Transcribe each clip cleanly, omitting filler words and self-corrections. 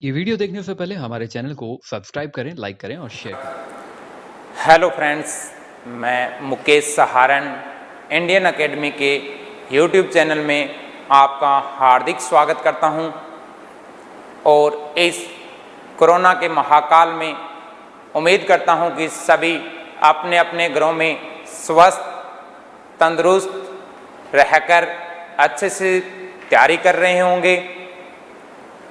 ये वीडियो देखने से पहले हमारे चैनल को सब्सक्राइब करें, लाइक करें और शेयर करें। हेलो फ्रेंड्स, मैं मुकेश सहारन इंडियन एकेडमी के यूट्यूब चैनल में आपका हार्दिक स्वागत करता हूं और इस कोरोना के महाकाल में उम्मीद करता हूं कि सभी अपने अपने घरों में स्वस्थ तंदुरुस्त रहकर अच्छे से तैयारी कर रहे होंगे,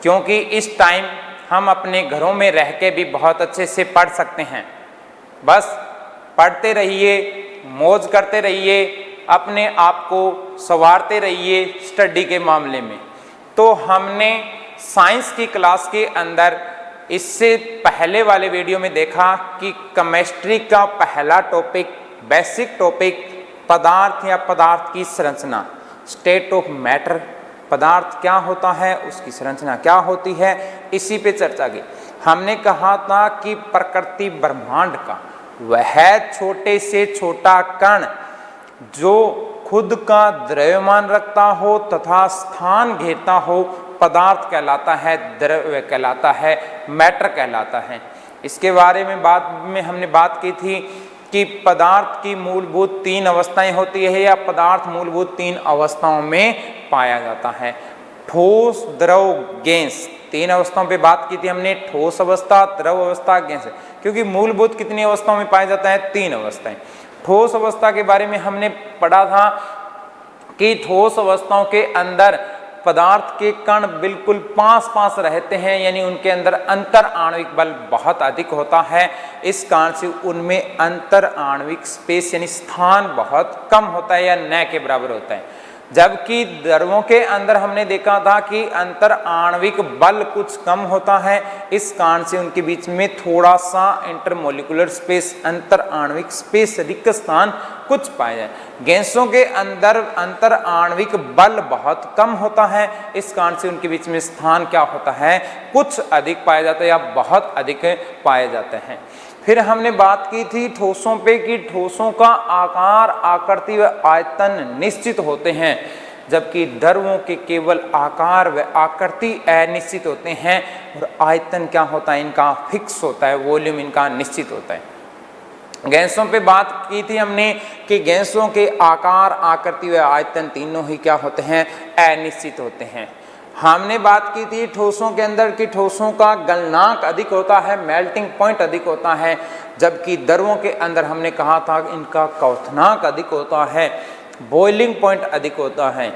क्योंकि इस टाइम हम अपने घरों में रह के भी बहुत अच्छे से पढ़ सकते हैं। बस पढ़ते रहिए, मौज करते रहिए, अपने आप को संवारते रहिए स्टडी के मामले में। तो हमने साइंस की क्लास के अंदर इससे पहले वाले वीडियो में देखा कि केमिस्ट्री का पहला टॉपिक, बेसिक टॉपिक, पदार्थ या पदार्थ की संरचना, स्टेट ऑफ मैटर, पदार्थ क्या होता है, उसकी संरचना क्या होती है, इसी पे चर्चा की। हमने कहा था कि प्रकृति ब्रह्मांड का वह छोटे से छोटा कण जो खुद का द्रव्यमान रखता हो तथा स्थान घेरता हो, पदार्थ कहलाता है, द्रव्य कहलाता है, मैटर कहलाता है। इसके बारे में बाद में हमने बात की थी कि पदार्थ की मूलभूत तीन अवस्थाएं होती है या पदार्थ मूलभूत तीन अवस्थाओं में पाया जाता है। ठोस, द्रव, गैस, तीन अवस्थाओं पे बात की थी हमने, ठोस अवस्था, द्रव अवस्था, गैस। क्योंकि मूलभूत कितनी अवस्थाओं में पाया जाता है? तीन अवस्थाएं। ठोस अवस्था के बारे में हमने पढ़ा था कि ठोस अवस्थाओं के अंदर पदार्थ के कण बिल्कुल पास पास रहते हैं, यानी उनके अंदर अंतर आणविक बल बहुत अधिक होता है। इस कारण से उनमें अंतर आणविक स्पेस यानी स्थान बहुत कम होता है या न के बराबर होता है। जबकि द्रवों के अंदर हमने देखा था कि अंतर आणविक बल कुछ कम होता है, इस कारण से उनके बीच में थोड़ा सा इंटरमोलिकुलर स्पेस, अंतर आणविक स्पेस, रिक्त स्थान कुछ पाया जाए। गैसों के अंदर अंतर आणविक बल बहुत कम होता है, इस कारण से उनके बीच में स्थान क्या होता है? कुछ अधिक पाया जाता है या बहुत अधिक पाए जाते हैं। फिर हमने बात की थी ठोसों पे कि ठोसों का आकार, आकृति व आयतन निश्चित होते हैं, जबकि द्रवों के केवल आकार व आकृति अनिश्चित होते हैं और आयतन क्या होता है? इनका फिक्स होता है, वॉल्यूम इनका निश्चित होता है। गैसों पे बात की थी हमने कि गैसों के आकार, आकृति व आयतन तीनों ही क्या होते हैं? अनिश्चित होते हैं। हमने बात की थी ठोसों के अंदर कि ठोसों का गलनांक अधिक होता है, मेल्टिंग पॉइंट अधिक होता है, जबकि द्रवों के अंदर हमने कहा था इनका क्वथनांक अधिक होता है, बॉइलिंग पॉइंट अधिक होता है।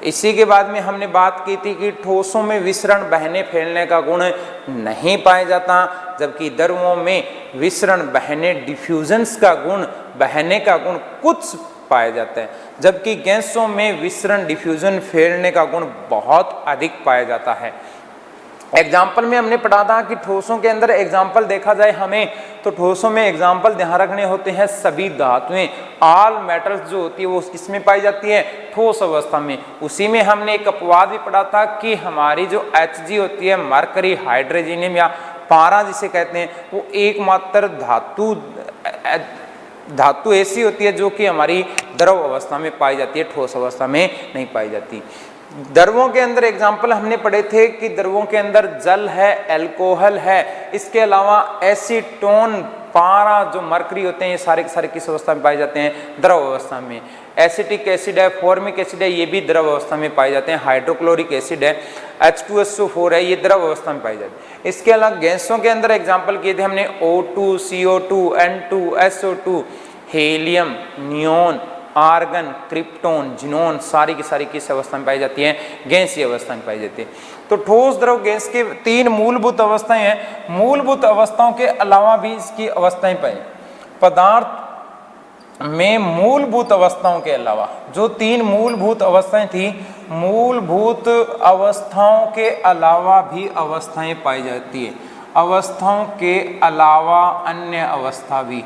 इसी के बाद में हमने बात की थी कि ठोसों में विसरण, बहने फैलने का गुण नहीं पाया जाता, जबकि द्रवों में विसरण, बहने, डिफ्यूजन्स का गुण, बहने का गुण कुछ पाया जाता है, जबकि गैसों में विसरण, डिफ्यूजन, फैलने का गुण बहुत अधिक पाया जाता है। एग्जाम्पल में हमने पढ़ा था कि ठोसों के अंदर एग्जाम्पल देखा जाए हमें, तो ठोसों में एग्जाम्पल ध्यान रखने होते हैं सभी धातुएं, ऑल मेटल्स जो होती है वो किसमें पाई जाती है? ठोस अवस्था में। उसी में हमने एक अपवाद भी पढ़ा था कि हमारी जो Hg होती है, मरकरी, हाइड्रोजनियम या पारा जिसे कहते हैं, वो एकमात्र धातु ऐसी होती है जो कि हमारी द्रव अवस्था में पाई जाती है, ठोस अवस्था में नहीं पाई जाती। द्रवों के अंदर एग्जाम्पल हमने पढ़े थे कि द्रवों के अंदर जल है, अल्कोहल है, इसके अलावा एसीटोन, पारा, जो मरकरी होते हैं, ये सारे के सारे किस अवस्था में पाए जाते हैं? द्रव अवस्था में। एसिटिक एसिड है, फॉर्मिक एसिड है, ये भी द्रव अवस्था में पाए जाते हैं। हाइड्रोक्लोरिक एसिड है, H2SO4 है, ये द्रव अवस्था में पाई जाती है। इसके अलावा गैसों के अंदर एग्जाम्पल किए थे हमने O2, CO2, N2, SO2, helium, neon, argon, krypton, xenon, सारी की सारी किस अवस्था में पाई जाती है? गैसीय अवस्था में पाई जाती है। तो ठोस, द्रव, गैस के तीन मूलभूत अवस्थाएं हैं। मूलभूत अवस्थाओं के अलावा भी इसकी अवस्थाएं पाई। पदार्थ में मूलभूत अवस्थाओं के अलावा जो तीन मूलभूत अवस्थाएं थी, मूलभूत अवस्थाओं के अलावा भी अवस्थाएं पाई जाती है। अवस्थाओं के अलावा अन्य अवस्था भी,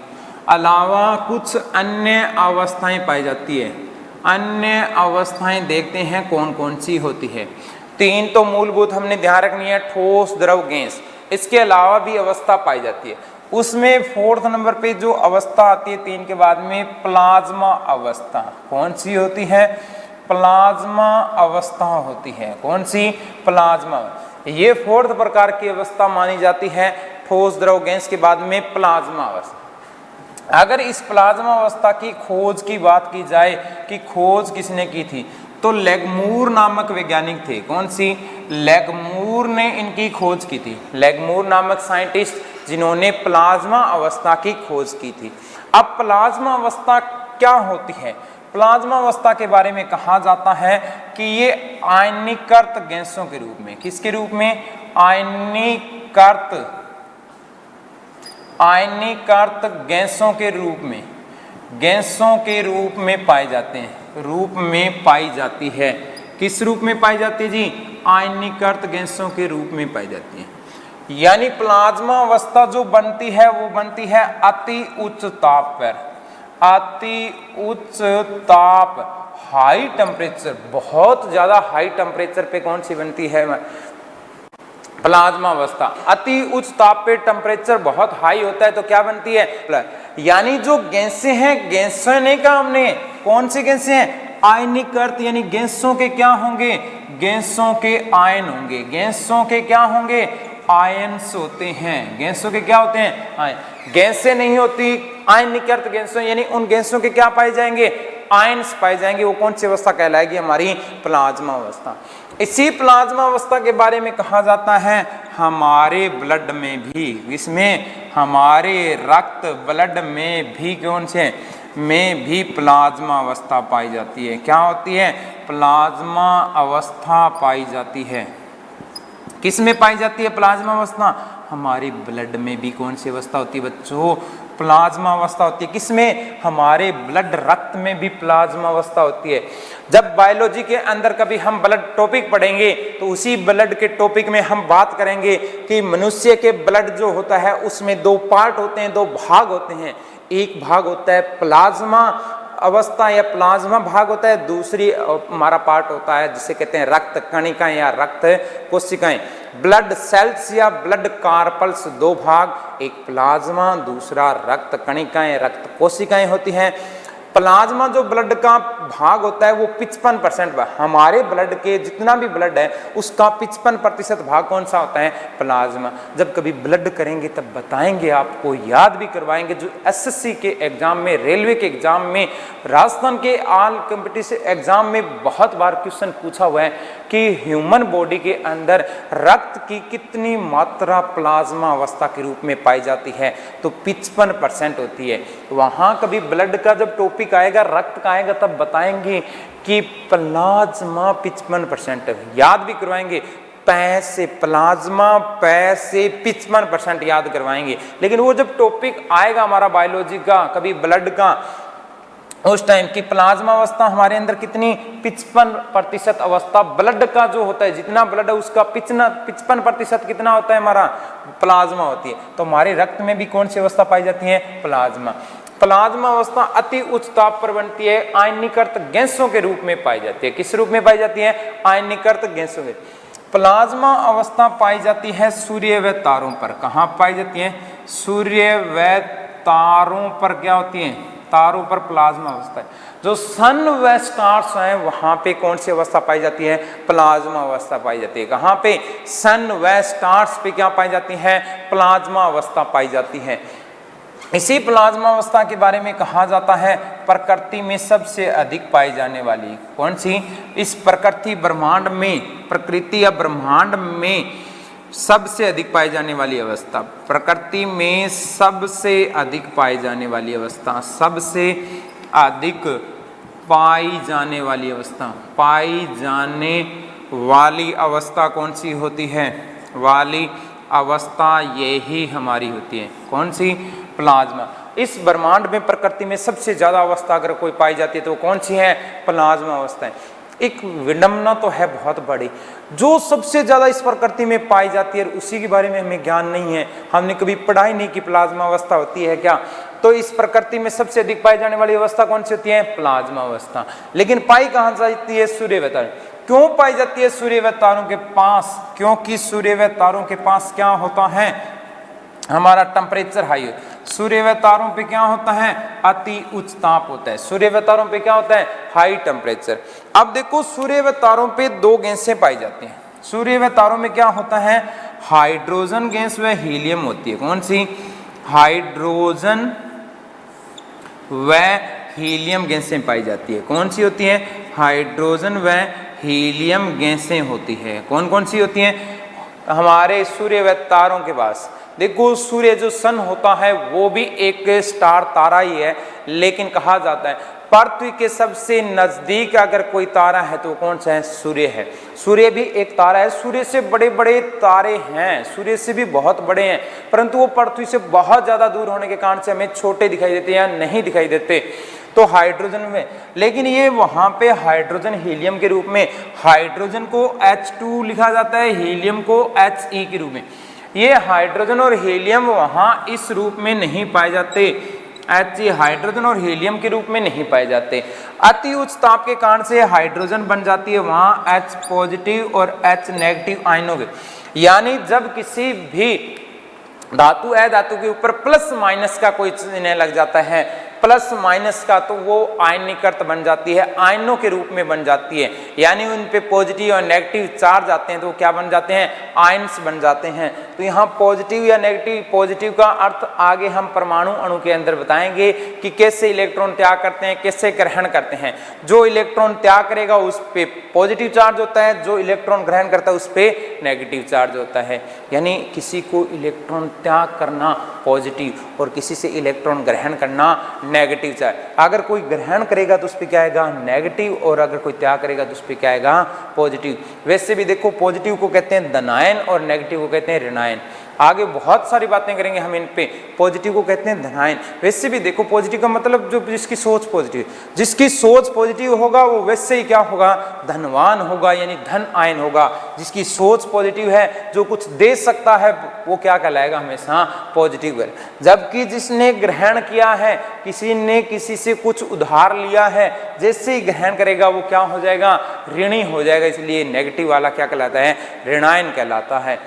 अलावा कुछ अन्य अवस्थाएं पाई जाती है। अन्य अवस्थाएं देखते हैं कौन कौन सी होती है। तीन तो मूलभूत हमने ध्यान रखनी है, ठोस, द्रव, गैस। इसके अलावा भी अवस्था पाई जाती है। उसमें फोर्थ नंबर पे जो अवस्था आती है तीन के बाद में, प्लाज्मा अवस्था। कौन सी होती है? प्लाज्मा अवस्था होती है। कौन सी? प्लाज्मा। ये फोर्थ प्रकार की अवस्था मानी जाती है ठोस द्रव गैस के बाद में प्लाज्मा अवस्था। अगर इस प्लाज्मा अवस्था की खोज की बात की जाए कि खोज किसने की थी, तो लेगमूर नामक वैज्ञानिक थे। कौन सी? लेगमूर ने इनकी खोज की थी। लेगमूर नामक साइंटिस्ट जिन्होंने प्लाज्मा अवस्था की खोज की थी। अब प्लाज्मा अवस्था क्या होती है? प्लाज्मा अवस्था के बारे में कहा जाता है कि ये आयनीकृत गैसों के रूप में, किसके रूप में? आयनीकृत गैसों के रूप में, गैसों के रूप में पाए जाते हैं, रूप में पाई जाती है। किस रूप में पाई जाती है जी? आयनीकृत गैसों के रूप में पाई जाती है। यानी प्लाज्मा अवस्था जो बनती है वो बनती है अति उच्च ताप पर, अति उच्च ताप, हाई टेम्परेचर, बहुत ज्यादा हाई टेम्परेचर पे कौन सी बनती है? प्लाज्मा अवस्था। अति उच्च ताप पे टेम्परेचर बहुत हाई होता है तो क्या बनती है? यानी जो गैसें हैं, गैसें ने कहा हमने, कौन सी गैसें हैं? आयनीकृत, यानी गैसों के क्या होंगे? गैसों के आयन होंगे। गैसों के क्या होंगे? आयन्स होते हैं। गैसों के क्या होते हैं? आयन। गैसें नहीं होती, आयनीकृत गैसों, यानी उन गैसों के क्या पाए जाएंगे? आयन्स पाए जाएंगे। वो कौन सी अवस्था कहलाएगी? हमारी प्लाज्मा अवस्था। इसी प्लाज्मा अवस्था के बारे में कहा जाता है हमारे ब्लड में भी, इसमें हमारे रक्त ब्लड में भी कौन से में भी प्लाज्मा अवस्था पाई जाती है। क्या होती है? प्लाज्मा अवस्था पाई जाती है। किस में पाई जाती है प्लाज्मा अवस्था? हमारे ब्लड में भी कौन सी अवस्था होती है बच्चों? प्लाज्मा अवस्था होती है। किसमें? हमारे ब्लड, रक्त में भी प्लाज्मा अवस्था होती है। जब बायोलॉजी के अंदर कभी हम ब्लड टॉपिक पढ़ेंगे तो उसी ब्लड के टॉपिक में हम बात करेंगे कि मनुष्य के ब्लड जो होता है उसमें दो पार्ट होते हैं, दो भाग होते हैं। एक भाग होता है प्लाज्मा अवस्था या प्लाज्मा भाग होता है, दूसरी हमारा पार्ट होता है जिसे कहते हैं रक्त कणिकाएं या रक्त कोशिकाएं। ब्लड सेल्स या ब्लड कार्पल्स, दो भाग, एक प्लाज्मा, दूसरा रक्त कणिकाएं, रक्त कोशिकाएं होती हैं। प्लाज्मा जो ब्लड का भाग होता है वो 55%, हमारे ब्लड के जितना भी ब्लड है उसका 55% भाग कौन सा होता है? प्लाज्मा। जब कभी ब्लड करेंगे तब बताएंगे, आपको याद भी करवाएंगे। जो एसएससी के एग्जाम में, रेलवे के एग्जाम में, राजस्थान के ऑल कॉम्पिटिटिव एग्जाम में बहुत बार क्वेश्चन पूछा हुआ है कि ह्यूमन बॉडी के अंदर रक्त की कितनी मात्रा प्लाज्मा अवस्था के रूप में पाई जाती है? तो 55% होती है। वहां कभी ब्लड का जब टॉपिक आएगा, रक्त का आएगा, तब बताएंगे कि प्लाज्मा 55%, याद भी करवाएंगे। पैसे प्लाज्मा, पैसे 55% याद करवाएंगे। लेकिन वो जब टॉपिक आएगा हमारा बायोलॉजी का, कभी ब्लड का, उस टाइम की प्लाज्मा अवस्था हमारे अंदर कितनी? 55% अवस्था ब्लड का जो होता है, जितना ब्लड है उसका 55% कितना होता है? हमारा प्लाज्मा होती है। तो हमारे रक्त में भी कौन सी अवस्था पाई जाती है? प्लाज्मा। प्लाज्मा अवस्था अति उच्च ताप पर बनती है, आयनीकृत गैसों के रूप में पाई जाती है। किस रूप में पाई जाती है? आयनीकृत गैसों के। प्लाज्मा अवस्था पाई जाती है सूर्य व तारों पर। कहाँ पाई जाती है? सूर्य व तारों पर क्या होती है? तारों पर प्लाज्मा अवस्था है। जो सन व स्टार्स हैं वहां पे कौन सी अवस्था पाई जाती है? प्लाज्मा अवस्था पाई जाती है। कहाँ पे? सन व स्टार्स पे क्या पाई जाती है? प्लाज्मा अवस्था पाई जाती है। इसी प्लाज्मा अवस्था के बारे में कहा जाता है प्रकृति में सबसे अधिक पाई जाने वाली कौन सी? इस प्रकृति ब्रह्मांड में, प्रकृति या ब्रह्मांड में सबसे अधिक पाई जाने वाली अवस्था, प्रकृति में सबसे अधिक पाई जाने वाली अवस्था, सबसे अधिक पाई जाने वाली अवस्था, पाई जाने वाली अवस्था कौन सी होती है? वाली अवस्था यही हमारी होती है। कौन सी? प्लाज्मा। इस ब्रह्मांड में प्रकृति में सबसे ज्यादा अवस्था अगर कोई पाई जाती है तो कौन सी है? प्लाज्मा अवस्था है। एक विडंबना तो है बहुत बड़ी, जो सबसे ज्यादा इस प्रकृति में पाई जाती है उसी के बारे में हमें ज्ञान नहीं है, हमने कभी पढ़ाई नहीं की प्लाज्मा अवस्था होती है क्या। तो इस प्रकृति में सबसे अधिक पाई जाने वाली अवस्था कौन सी होती है? प्लाज्मा अवस्था। लेकिन पाई कहाँ जाती है? सूर्य व तारों। क्यों पाई जाती है सूर्य व तारों के पास? क्योंकि सूर्य व तारों के पास क्या होता है? हमारा टेम्परेचर हाई है। सूर्य व तारों पे क्या होता है? अति उच्च ताप होता है। सूर्य व तारों पे क्या होता है? High temperature. अब देखो सूर्य व तारों पे दो गैसें पाई जाती हैं। सूर्य व तारों में क्या होता है, हाइड्रोजन गैस व हीलियम होती है। कौन सी, हाइड्रोजन व हीलियम गैसें पाई जाती है। कौन सी होती है, हाइड्रोजन व हीलियम गैसें होती है। कौन कौन सी होती हैं, हमारे सूर्य व तारों के पास। देखो सूर्य जो सन होता है वो भी एक स्टार तारा ही है, लेकिन कहा जाता है पृथ्वी के सबसे नजदीक अगर कोई तारा है तो कौन सा है, सूर्य है। सूर्य भी एक तारा है, सूर्य से बड़े बड़े तारे हैं, सूर्य से भी बहुत बड़े हैं, परंतु वो पृथ्वी से बहुत ज्यादा दूर होने के कारण से हमें छोटे दिखाई देते हैं या नहीं दिखाई देते। तो हाइड्रोजन में, लेकिन ये वहां पे हाइड्रोजन हीलियम के रूप में, हाइड्रोजन को H2 लिखा जाता है, हीलियम को He के रूप में। ये हाइड्रोजन और हीलियम वहां इस रूप में नहीं पाए जाते, He हाइड्रोजन और हीलियम के रूप में नहीं पाए जाते। अति उच्च ताप के कारण से हाइड्रोजन बन जाती है वहां H पॉजिटिव और H नेगेटिव आयनों के। यानी जब किसी भी धातु अधातु के ऊपर प्लस माइनस का कोई चिन्ह लग जाता है, प्लस माइनस का, तो वो आयनीकृत बन जाती है, आयनों के रूप में बन जाती है। यानी उन पे पॉजिटिव और नेगेटिव चार्ज आते हैं तो वो क्या बन जाते हैं, आयन्स बन जाते हैं। तो यहाँ पॉजिटिव या नेगेटिव, पॉजिटिव का अर्थ आगे हम परमाणु अणु के अंदर बताएंगे कि कैसे इलेक्ट्रॉन त्याग करते हैं, कैसे ग्रहण करते हैं। जो इलेक्ट्रॉन त्याग करेगा उस पे पॉजिटिव चार्ज होता है, जो इलेक्ट्रॉन ग्रहण करता है उस पे नेगेटिव चार्ज होता है। यानी किसी को इलेक्ट्रॉन त्याग करना पॉजिटिव और किसी से इलेक्ट्रॉन ग्रहण करना नेगेटिव चार्ज। अगर कोई ग्रहण करेगा तो उस पर क्या आएगा, नेगेटिव, और अगर कोई त्याग करेगा तो उस पर क्या आएगा, पॉजिटिव। वैसे भी देखो पॉजिटिव को कहते हैं धनायन और नेगेटिव को कहते हैं ऋणायन। आगे बहुत सारी बातें करेंगे हम इन पे। पॉजिटिव को कहते हैं धनायन। वैसे भी देखो पॉजिटिव का मतलब जो जिसकी सोच पॉजिटिव, जिसकी सोच पॉजिटिव होगा वो वैसे ही क्या होगा, धनवान होगा, यानी धन आयन होगा। जिसकी सोच पॉजिटिव है, जो कुछ दे सकता है, वो क्या कहलाएगा, हमेशा पॉजिटिव। जबकि जिसने ग्रहण किया है, किसी ने किसी से कुछ उधार लिया है, जैसे ही ग्रहण करेगा वो क्या हो जाएगा, ऋणी हो जाएगा। इसलिए नेगेटिव वाला क्या कहलाता है, ऋणायन कहलाता है।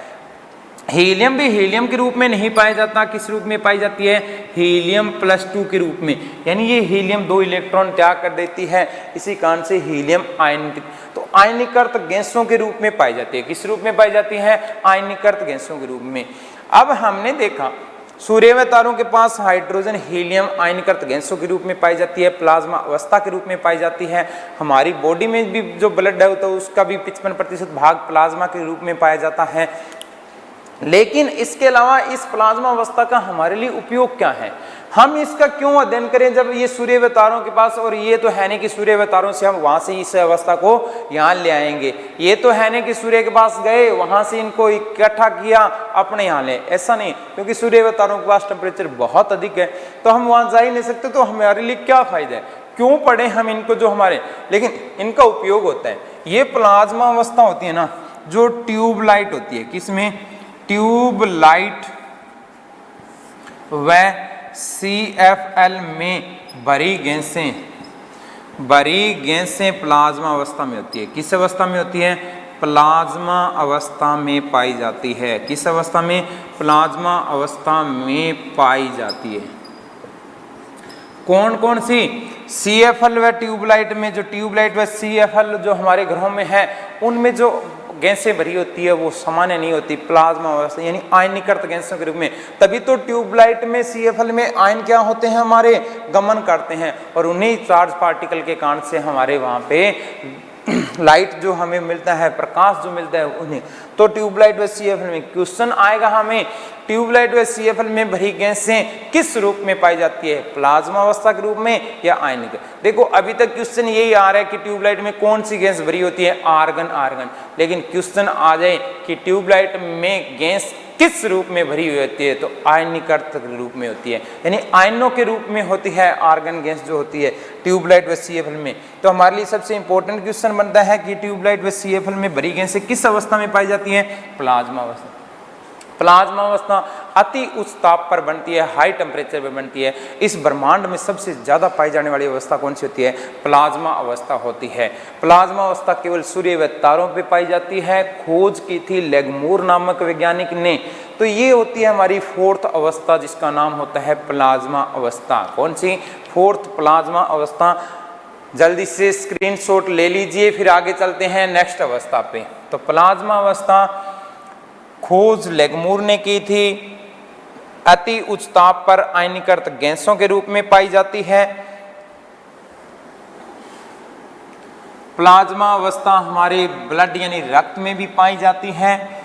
हीलियम भी हीलियम के रूप में नहीं पाया जाता, किस रूप में पाई जाती है, हीलियम +2 के रूप में। यानी ये हीलियम 2 इलेक्ट्रॉन त्याग कर देती है, इसी कारण से हीलियम आयन, तो आयनीकृत गैसों के रूप में पाई जाती है। किस रूप में पाई जाती है, आयनीकृत गैसों के रूप में। अब हमने देखा सूर्य व तारों के पास हाइड्रोजन हीलियम आयनीकृत गैसों के रूप में पाई जाती है, प्लाज्मा अवस्था के रूप में पाई जाती है। हमारी बॉडी में भी जो ब्लड है तो उसका भी 55% भाग प्लाज्मा के रूप में पाया जाता है। लेकिन इसके अलावा इस प्लाज्मा अवस्था का हमारे लिए उपयोग क्या है, हम इसका क्यों अध्ययन करें, जब ये सूर्य व तारों के पास, और ये तो है नहीं कि सूर्य व तारों से हम वहां से इस अवस्था को यहाँ ले आएंगे। ये तो है नहीं कि सूर्य के पास गए, वहां से इनको इकट्ठा किया, अपने यहाँ ले, ऐसा नहीं। क्योंकि सूर्य व तारों के पास टेम्परेचर बहुत अधिक है, तो हम वहां जा ही नहीं सकते। तो हमारे लिए क्या फायदा है, क्यों पढ़े हम इनको, जो हमारे, लेकिन इनका उपयोग होता है। ये प्लाज्मा अवस्था होती है ना, जो ट्यूबलाइट होती है, किसमें, ट्यूबलाइट व CFL में भरी गैसें प्लाज्मा अवस्था में होती है। किस अवस्था में होती है, प्लाज्मा अवस्था में पाई जाती है। किस अवस्था में, प्लाज्मा अवस्था में पाई जाती है। कौन कौन सी, CFL व ट्यूबलाइट में, जो ट्यूबलाइट व CFL जो हमारे घरों में है, उनमें जो गैसें भरी होती है वो सामान्य नहीं होती, प्लाज्मा अवस्था यानी आयनीकृत गैसों के रूप में। तभी तो ट्यूबलाइट में, CFL में आयन क्या होते हैं, हमारे गमन करते हैं, और उन्हीं चार्ज पार्टिकल के कारण से हमारे वहां पे लाइट जो हमें मिलता है, प्रकाश जो मिलता है उन्हें। तो ट्यूबलाइट व CFL में क्वेश्चन आएगा हमें, ट्यूबलाइट व CFL में भरी गैसें किस रूप में पाई जाती है, प्लाज्मा अवस्था के रूप में या आयनिक। देखो अभी तक क्वेश्चन यही आ रहा है कि ट्यूबलाइट में कौन सी गैस भरी होती है, आर्गन। लेकिन क्वेश्चन आ जाए कि ट्यूबलाइट में गैस किस रूप में भरी हुई होती है, तो आयनीकृत रूप में होती है, यानी आयनों के रूप में होती है आर्गन गैस जो होती है ट्यूबलाइट व CFL में। तो हमारे लिए सबसे इंपॉर्टेंट क्वेश्चन बनता है कि ट्यूबलाइट व CFL में भरी गैसें किस अवस्था में पाई जाती है, प्लाज्मा अवस्था। प्लाज्मा अवस्था अति उच्च ताप पर बनती है, हाई टेम्परेचर पर बनती है। इस ब्रह्मांड में सबसे ज्यादा पाई जाने वाली अवस्था कौन सी होती है, प्लाज्मा अवस्था होती है। प्लाज्मा अवस्था केवल सूर्य व तारों पे पाई जाती है, खोज की थी लेगमूर नामक वैज्ञानिक ने। तो ये होती है हमारी 4th अवस्था, जिसका नाम होता है प्लाज्मा अवस्था। कौन सी, 4th प्लाज्मा अवस्था। जल्दी से स्क्रीनशॉट ले लीजिए, फिर आगे चलते हैं नेक्स्ट अवस्था पे। तो प्लाज्मा अवस्था खोज लेगमूर ने की थी, अति उच्च ताप पर आयनीकृत गैसों के रूप में पाई जाती है। प्लाज्मा अवस्था हमारे ब्लड यानी रक्त में भी पाई जाती है।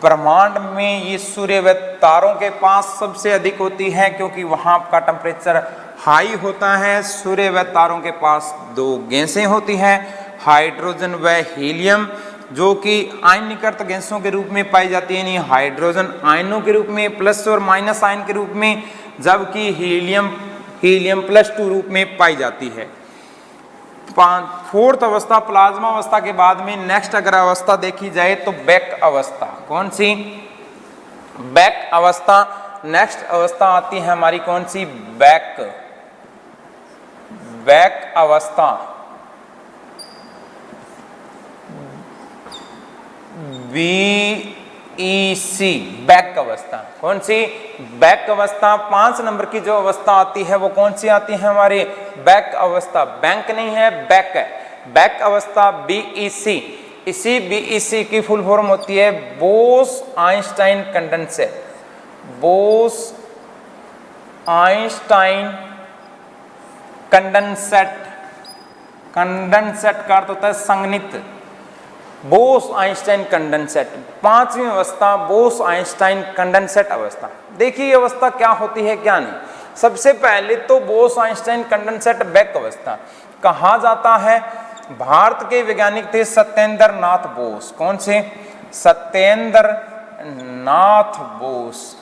ब्रह्मांड में ये सूर्य व तारों के पास सबसे अधिक होती है क्योंकि वहां का टेम्परेचर हाई होता है। सूर्य व तारों के पास दो गैसें होती हैं, हाइड्रोजन व हीलियम, जो कि आयनीकृत गैसों के रूप में पाई जाती है, यानी हाइड्रोजन आयनों के रूप में प्लस और माइनस आयन के रूप में, जबकि हीलियम +2 रूप में पाई जाती है। फोर्थ अवस्था प्लाज्मा अवस्था के बाद में नेक्स्ट अगर अवस्था देखी जाए तो बैक अवस्था। कौन सी? बैक अवस्था। नेक्स्ट अवस्था आती है हमारी कौन सी? बैक अवस्था। BEC बैक अवस्था। कौन सी? बैक अवस्था। 5 नंबर की जो अवस्था आती है वो कौन सी आती है हमारी? बैक अवस्था। बैंक नहीं है, बैक है। बैक अवस्था BEC। इसी BEC की फुल फॉर्म होती है Bose Einstein condensate. Bose Einstein condensate. Condensate का अर्थ होता है संघनित। बोस आइंस्टाइन कंडेंसेट 5वीं अवस्था, बोस आइंस्टाइन कंडेंसेट अवस्था। देखिए ये अवस्था क्या होती है क्या नहीं। सबसे पहले तो बोस आइंस्टाइन कंडेंसेट बैक अवस्था कहा जाता है। भारत के वैज्ञानिक थे सत्येंद्र नाथ बोस। कौन से? सत्येंद्र नाथ बोस।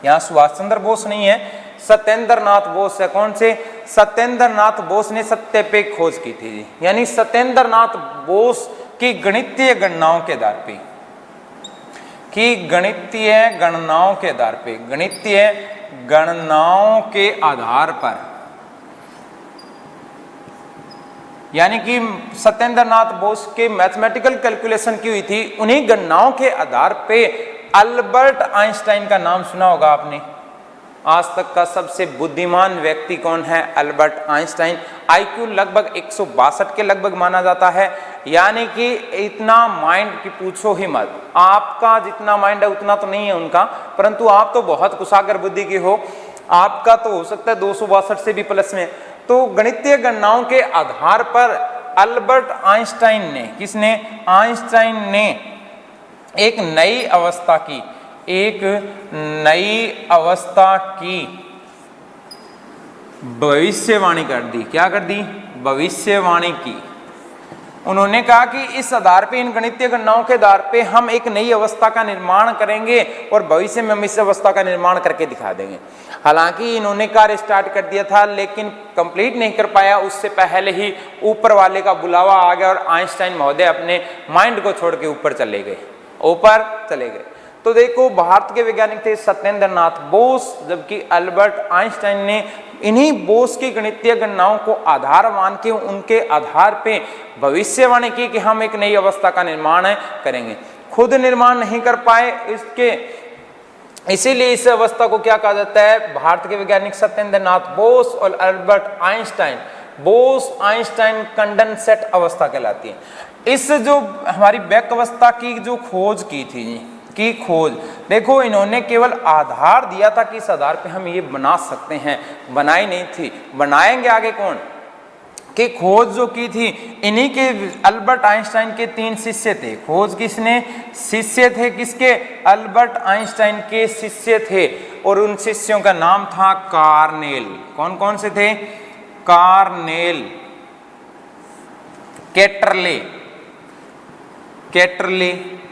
यहां सुभाष चंद्र बोस नहीं है, सत्येंद्र नाथ बोस है। कौन से? सत्येंद्र नाथ बोस ने सत्य पे खोज की थी, यानी सत्येंद्र नाथ बोस की गणितीय गणनाओं के आधार पे, गणितीय गणनाओं के आधार पर, यानी कि सत्येंद्र नाथ बोस के मैथमेटिकल कैलकुलेशन की हुई थी, उन्हीं गणनाओं के आधार पे अल्बर्ट आइंस्टाइन का नाम सुना होगा आपने। आज तक का सबसे बुद्धिमान व्यक्ति कौन है? Albert Einstein. IQ लगभग 162 के लगभग माना जाता है, यानी कि इतना माइंड की पूछो ही मत। आपका जितना माइंड है उतना तो नहीं है उनका, परंतु आप तो बहुत कुशागर बुद्धि के हो, आपका तो हो सकता है 262 से भी प्लस में। तो गणितीय गणनाओं के आधार पर अल्बर्ट आइंस्टाइन ने, किसने? आइंस्टाइन ने एक नई अवस्था की भविष्यवाणी कर दी। क्या कर दी? भविष्यवाणी की। उन्होंने कहा कि इस आधार पे, इन गणितीय गणनाओं के आधार पे हम एक नई अवस्था का निर्माण करेंगे और भविष्य में हम इस अवस्था का निर्माण करके दिखा देंगे। हालांकि इन्होंने कार्य स्टार्ट कर दिया था लेकिन कंप्लीट नहीं कर पाया। उससे पहले ही ऊपर वाले का बुलावा आ गया और आइंस्टाइन महोदय अपने माइंड को छोड़ के ऊपर चले गए। तो देखो, भारत के वैज्ञानिक थे सत्येंद्र नाथ बोस, जबकि अल्बर्ट आइंस्टाइन ने इन्हीं बोस की गणितीय गणनाओं को आधार मान के उनके आधार पे भविष्यवाणी की कि हम एक नई अवस्था का निर्माण करेंगे। खुद निर्माण नहीं कर पाए इसके, इसीलिए इस अवस्था को क्या कहा जाता है? भारत के वैज्ञानिक सत्येंद्र नाथ बोस और Albert Einstein, Bose Einstein condensate अवस्था कहलाती है। इस जो हमारी बैक अवस्था की जो खोज की थी, देखो इन्होंने केवल आधार दिया था कि इस आधार पे हम ये बना सकते हैं, बनाई नहीं थी। बनाएंगे आगे कौन? कि खोज जो की थी इन्हीं के, अल्बर्ट आइंस्टाइन के 3 शिष्य थे। खोज किसने? शिष्य थे किसके? अल्बर्ट आइंस्टाइन के शिष्य थे, और उन शिष्यों का नाम था कार्नेल। कौन कौन से थे? कार्नेल, कैटरले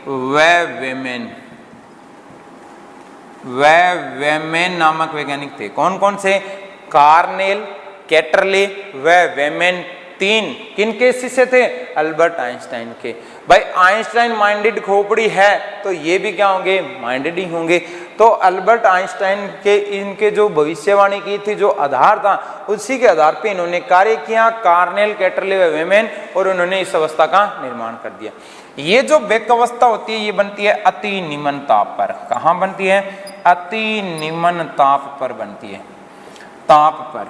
व वेमेन नामक वैज्ञानिक थे। कौन कौन से? कार्नेल, कैटरले व वेमेन। 3 किनके शिष्य थे? अल्बर्ट आइंस्टाइन के। भाई आइंस्टाइन माइंडेड खोपड़ी है तो ये भी क्या होंगे? माइंडेड ही होंगे। तो अल्बर्ट आइंस्टाइन के इनके जो भविष्यवाणी की थी, जो आधार था, उसी के आधार पे इन्होंने कार्य किया, कार्नेल, कैटरले व वेमेन, और उन्होंने इस अवस्था का निर्माण कर दिया। ये जो बैक अवस्था होती है ये बनती है अति निम्न ताप पर। कहाँ बनती है? अति निम्न ताप पर बनती है। ताप पर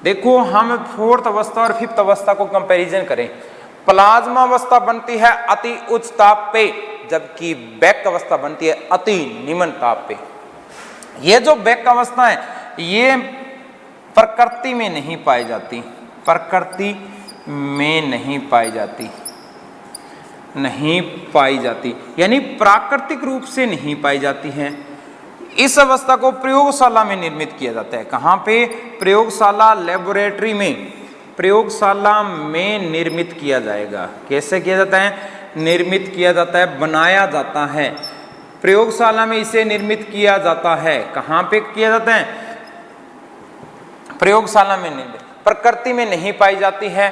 देखो, हम फोर्थ अवस्था और फिफ्थ अवस्था को कंपैरिजन करें, प्लाज्मा अवस्था बनती है अति उच्च ताप पे, जबकि बैक अवस्था बनती है अति निम्न ताप पे। ये जो बैक अवस्था है ये प्रकृति में नहीं पाई जाती, प्रकृति में नहीं पाई जाती, नहीं पाई जाती, यानी प्राकृतिक रूप से नहीं पाई जाती है। इस अवस्था को प्रयोगशाला में निर्मित किया जाता है। कहाँ पे? प्रयोगशाला, लेबोरेटरी में, प्रयोगशाला में निर्मित किया जाएगा। कैसे किया जाता है? निर्मित किया जाता है, बनाया जाता है। प्रयोगशाला में इसे निर्मित किया जाता है। कहाँ पे किया जाता है? प्रयोगशाला में निर्मित, प्रकृति में नहीं पाई जाती है।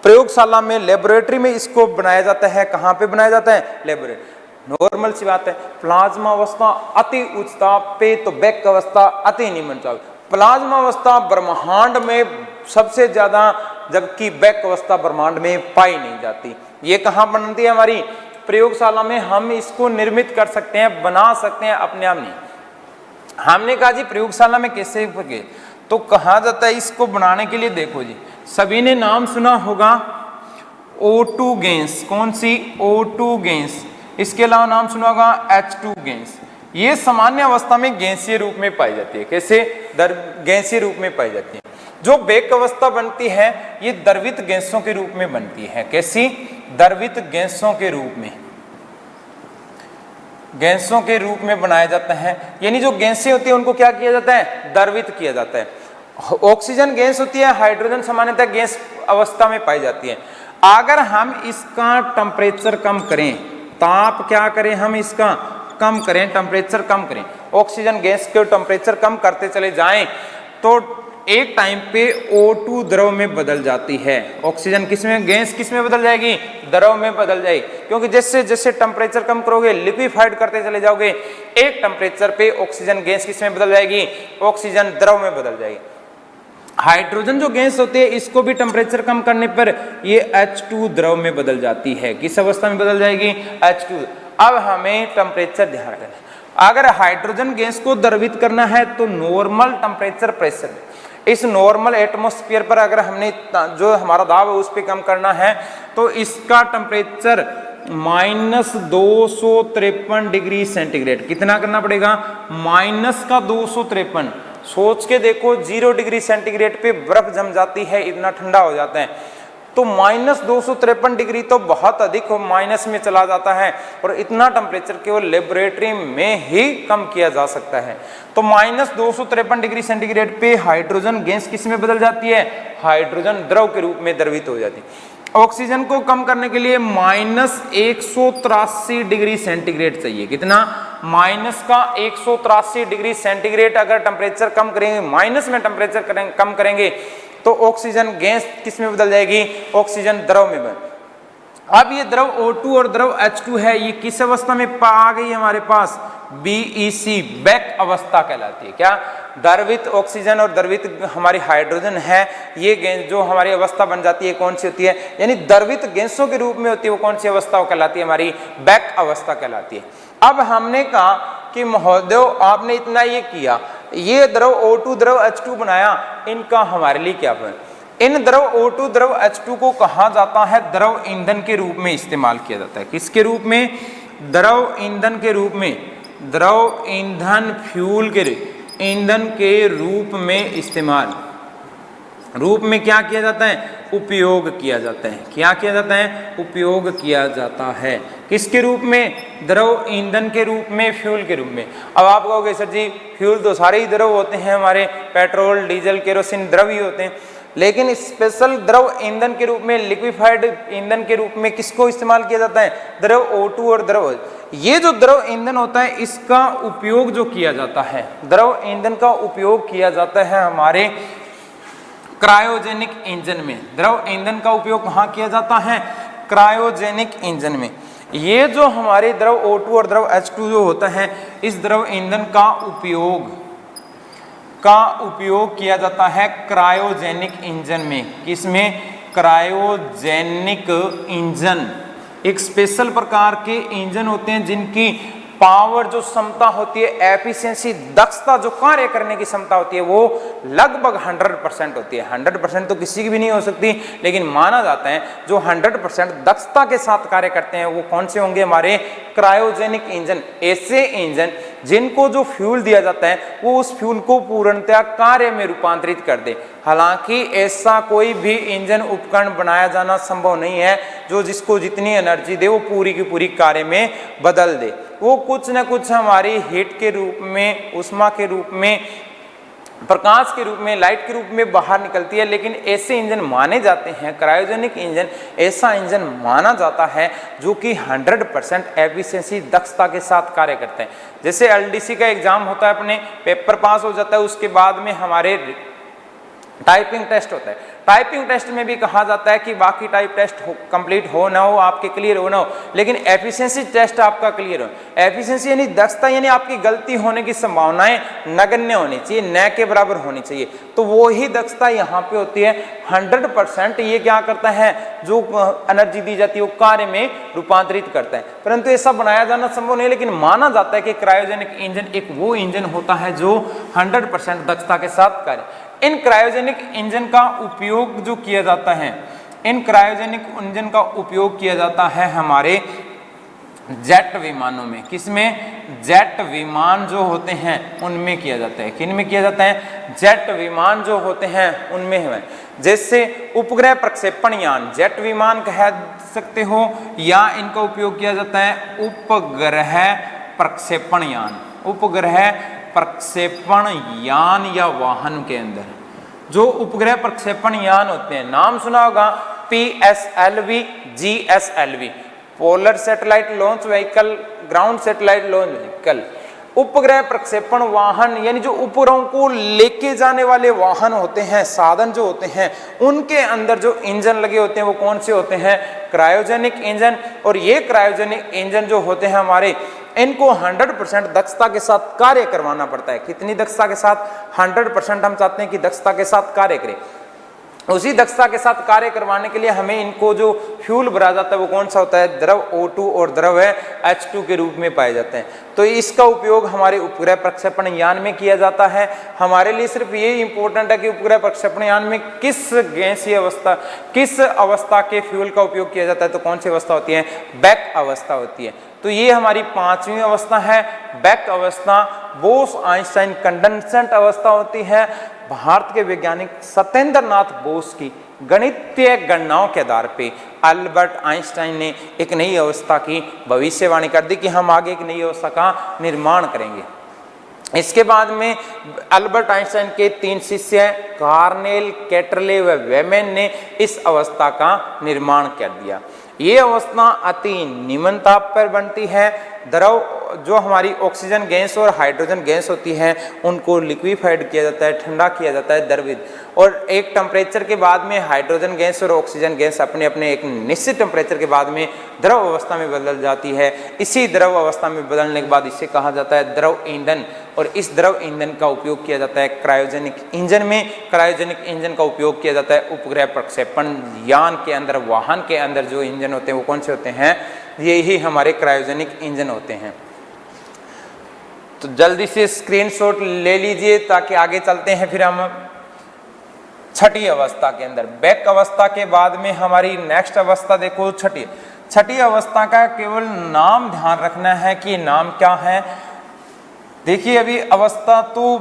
प्रयोगशाला में, लेबोरेटरी में इसको बनाया जाता है। कहाँ पे बनाया जाता है? लेबोरेटरी। नॉर्मल सी बात है, प्लाज्मा अवस्था अति उच्च ताप पे, तो बैक अवस्था अति निम्न ताप। प्लाज्मा अवस्था ब्रह्मांड में सबसे ज्यादा, जबकि बैक अवस्था ब्रह्मांड में पाई नहीं जाती। ये कहाँ बनती है? हमारी प्रयोगशाला में। हम इसको निर्मित कर सकते हैं, बना सकते हैं, अपने आप नहीं। हमने कहा जी प्रयोगशाला में कैसे, तो कहा जाता है इसको बनाने के लिए, देखो जी, सभी ने नाम सुना होगा O2 गैस। कौन सी? O2 gas. इसके अलावा नाम सुना होगा H2 गैस। ये सामान्य अवस्था में गैसीय रूप में पाई जाती है। कैसे? गैसीय रूप में पाई जाती है। जो बैक अवस्था बनती है ये द्रवित गैसों के रूप में बनती है। कैसी? द्रवित गैसों के रूप में, गैसों के रूप में बनाया जाता है। यानी जो गैसें होती है उनको क्या किया जाता है? द्रवित किया जाता है। ऑक्सीजन गैस होती है, हाइड्रोजन सामान्यतः गैस अवस्था में पाई जाती है। अगर हम इसका टेम्परेचर कम करें, ताप क्या करें, हम इसका कम करें, टेम्परेचर कम करें, ऑक्सीजन गैस के टेम्परेचर कम करते चले जाएं, तो एक टाइम पे O2 द्रव में बदल जाती है। ऑक्सीजन किसमें, गैस किसमें बदल जाएगी? द्रव में बदल जाएगी। क्योंकि जैसे जैसे टेम्परेचर कम करोगे, लिक्विफाइड करते चले जाओगे, एक टेम्परेचर पे ऑक्सीजन गैस किसमें बदल जाएगी? ऑक्सीजन द्रव में बदल जाएगी। हाइड्रोजन जो गैस होती है इसको भी टेम्परेचर कम करने पर ये H2 द्रव में बदल जाती है। किस अवस्था में बदल जाएगी? H2। अब हमें टेम्परेचर ध्यान रखना है। अगर हाइड्रोजन गैस को द्रवित करना है तो नॉर्मल टेम्परेचर प्रेशर, इस नॉर्मल एटमॉस्फेयर पर अगर हमने जो हमारा दाब है उस पर कम करना है तो इसका टेम्परेचर -253 डिग्री सेंटीग्रेड। कितना करना पड़ेगा? -253। सोच के देखो, 0 डिग्री सेंटीग्रेड पे बर्फ जम जाती है, इतना ठंडा हो जाता है, तो -253 डिग्री तो बहुत अधिक माइनस में चला जाता है। और इतना टेम्परेचर केवल लेबोरेटरी में ही कम किया जा सकता है। तो -253 डिग्री सेंटीग्रेड पे हाइड्रोजन गैस किस में बदल जाती है? हाइड्रोजन द्रव के रूप में द्रवित हो जाती है। ऑक्सीजन को कम करने के लिए -183 डिग्री सेंटीग्रेड चाहिए। कितना? -183 डिग्री सेंटीग्रेड अगर टेम्परेचर कम करेंगे, माइनस में टेम्परेचर कम करेंगे, तो ऑक्सीजन गैस किस में बदल जाएगी? ऑक्सीजन द्रव में बदल। अब ये द्रव O2 और द्रव H2 है, ये किस अवस्था में आ गई हमारे पास? BEC, बैक अवस्था कहलाती है। क्या? द्रवित ऑक्सीजन और द्रवित हमारी हाइड्रोजन है, ये गैस जो हमारी अवस्था बन जाती है कौन सी होती है? यानी द्रवित गैसों के रूप में होती है, वो कौन सी अवस्था कहलाती है? हमारी बैक अवस्था कहलाती है। अब हमने कहा कि महोदय आपने इतना ये किया, ये द्रव O2 द्रव H2 बनाया, इनका हमारे लिए क्या है? इन द्रव O2 द्रव H2 को कहा जाता है द्रव ईंधन के रूप में इस्तेमाल किया जाता है। किसके रूप में? द्रव ईंधन के रूप में, द्रव ईंधन, फ्यूल के ईंधन के रूप में इस्तेमाल, रूप में क्या किया जाता है? उपयोग किया जाता है। क्या किया जाता है? उपयोग किया जाता है। किसके रूप में? द्रव ईंधन के रूप में, फ्यूल के रूप में। अब आप कहोगे सर जी फ्यूल तो सारे ही द्रव होते हैं, हमारे पेट्रोल, डीजल, केरोसिन द्रव ही होते हैं, लेकिन स्पेशल द्रव ईंधन के रूप में, लिक्विफाइड ईंधन के रूप में किसको इस्तेमाल किया जाता है? द्रव O2 और द्रव। ये जो द्रव ईंधन होता है इसका उपयोग जो किया जाता है, द्रव ईंधन का उपयोग किया जाता है हमारे क्रायोजेनिक इंजन में। द्रव ईंधन का उपयोग कहाँ किया जाता है? क्रायोजेनिक इंजन में। ये जो हमारे द्रव O2 और द्रव H2 जो होता है, इस द्रव ईंधन का उपयोग किया जाता है क्रायोजेनिक इंजन में। किसमें? Cryogenic engine. एक स्पेशल प्रकार के इंजन होते हैं जिनकी पावर जो क्षमता होती है, एफिशिएंसी दक्षता, जो कार्य करने की क्षमता होती है वो लगभग 100% होती है। 100% तो किसी की भी नहीं हो सकती, लेकिन माना जाता है जो 100% दक्षता के साथ कार्य करते हैं वो कौन से होंगे, हमारे क्रायोजेनिक इंजन। ऐसे इंजन जिनको जो फ्यूल दिया जाता है वो उस फ्यूल को पूर्णतः कार्य में रूपांतरित कर दे। हालांकि ऐसा कोई भी इंजन उपकरण बनाया जाना संभव नहीं है जो जिसको जितनी एनर्जी दे वो पूरी की पूरी कार्य में बदल दे। वो कुछ न कुछ हमारी हीट के रूप में, ऊष्मा के रूप में, प्रकाश के रूप में, लाइट के रूप में बाहर निकलती है। लेकिन ऐसे इंजन माने जाते हैं, क्रायोजेनिक इंजन ऐसा इंजन माना जाता है जो कि 100% एफिशिएंसी दक्षता के साथ कार्य करते हैं। जैसे एलडीसी का एग्जाम होता है, अपने पेपर पास हो जाता है, उसके बाद में हमारे टाइपिंग टेस्ट होता है। टाइपिंग टेस्ट में भी कहा जाता है कि बाकी टाइप टेस्ट कंप्लीट हो ना हो, आपके क्लियर हो ना हो, लेकिन एफिशिएंसी टेस्ट आपका क्लियर हो। एफिशिएंसी यानी दक्षता, यानी आपकी गलती होने की संभावनाएं नगण्य होनी चाहिए, न के बराबर होनी चाहिए। तो वो ही दक्षता यहाँ पे होती है 100%। ये क्या करता है, जो एनर्जी दी जाती है वो कार्य में रूपांतरित करता है। परंतु ऐसा बनाया जाना संभव नहीं, लेकिन माना जाता है कि क्रायोजेनिक इंजन एक वो इंजन होता है जो 100% दक्षता के साथ कार्य। इन क्रायोजेनिक इंजन का उपयोग जो किया जाता है, इन क्रायोजेनिक इंजन का उपयोग किया जाता है हमारे जेट विमानों में। किसमें, जेट विमान जो होते हैं उनमें किया जाता है। किन में किया जाता है, जेट विमान जो होते हैं उनमें है। जैसे उपग्रह प्रक्षेपण यान, जेट विमान कह सकते हो, या इनका उपयोग किया जाता है उपग्रह प्रक्षेपण यान। उपग्रह प्रक्षेपण यान या वाहन के अंदर जो उपग्रह प्रक्षेपण यान होते हैं, नाम सुना होगा PSLV, GSLV, polar satellite launch vehicle, ground satellite launch vehicle. उपग्रह प्रक्षेपण वाहन यानी जो उपग्रहों को लेके जाने वाले वाहन होते हैं, साधन जो होते हैं, उनके अंदर जो इंजन लगे होते हैं वो कौन से होते हैं, क्रायोजेनिक इंजन। और ये क्रायोजेनिक इंजन जो होते हैं हमारे, इनको 100% दक्षता के साथ कार्य करवाना पड़ता है। कितनी दक्षता के साथ, 100% हम चाहते हैं कि दक्षता के साथ कार्य करें। उसी दक्षता के साथ कार्य करवाने के लिए हमें इनको जो फ्यूल भरा जाता है वो कौन सा होता है, द्रव O2 और द्रव है H2 के रूप में पाए जाते हैं। तो इसका उपयोग हमारे उपग्रह प्रक्षेपण यान में किया जाता है। हमारे लिए सिर्फ ये इंपॉर्टेंट है कि उपग्रह प्रक्षेपण यान में किस गैसीय अवस्था, किस अवस्था के फ्यूल का उपयोग किया जाता है, तो कौन सी अवस्था होती है, बैक अवस्था होती है। तो ये हमारी 5वीं अवस्था है, बैक अवस्था। बोस आइंस्टाइन कंडेंसेंट अवस्था होती है। भारत के वैज्ञानिक सत्येंद्र नाथ बोस की गणितीय गणनाओं के आधार पे अल्बर्ट आइंस्टाइन ने एक नई अवस्था की भविष्यवाणी कर दी कि हम आगे एक नई अवस्था का निर्माण करेंगे। इसके बाद में अल्बर्ट आइंस्टाइन के 3 शिष्य कार्नेल, कैटरले व वेमेन ने इस अवस्था का निर्माण कर दिया। ये अवस्था अति निम्न ताप पर बनती है। द्रव जो हमारी ऑक्सीजन गैस और हाइड्रोजन गैस होती है उनको लिक्विफाइड किया जाता है, ठंडा किया जाता है, द्रवित। और एक टेम्परेचर के बाद में हाइड्रोजन गैस और ऑक्सीजन गैस अपने अपने एक निश्चित टेम्परेचर के बाद में द्रव अवस्था में बदल जाती है। इसी द्रव अवस्था में बदलने के बाद इसे कहा जाता है द्रव ईंधन। और इस द्रव ईंधन का उपयोग किया जाता है क्रायोजेनिक इंजन में। क्रायोजेनिक इंजन का उपयोग किया जाता है उपग्रह प्रक्षेपण यान के अंदर, वाहन के अंदर जो इंजन होते हैं वो कौन से होते हैं, ये ही हमारे क्रायोजेनिक इंजन होते हैं। तो जल्दी से स्क्रीनशॉट ले लीजिए ताकि आगे चलते हैं। फिर हम 6ठी अवस्था के अंदर, बैक अवस्था के बाद में हमारी नेक्स्ट अवस्था देखो, छठी अवस्था का केवल नाम ध्यान रखना है कि नाम क्या है। देखिए अभी अवस्था तो